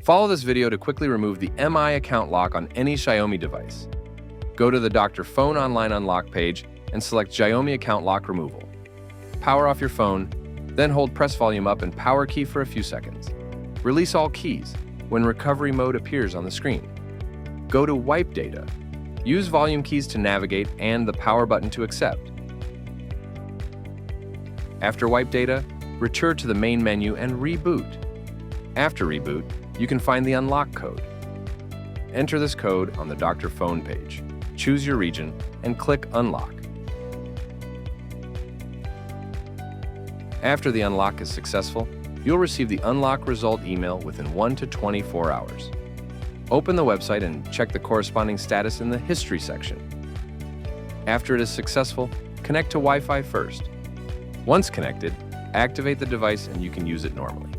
Follow this video to quickly remove the MI account lock on any XiaoMi device. Go to the Dr.Fone online unlock page and select XiaoMi account lock removal. Power off your phone, then hold press volume up and power key for a few seconds. Release all keys when recovery mode appears on the screen. Go to Wipe Data. Use volume keys to navigate and the power button to accept. After Wipe Data, return to the main menu and reboot. After reboot, you can find the unlock code. Enter this code on the Dr.Fone page. Choose your region and click Unlock. After the unlock is successful, you'll receive the unlock result email within 1 to 24 hours. Open the website and check the corresponding status in the History section. After it is successful, connect to Wi-Fi first. Once connected, activate the device and you can use it normally.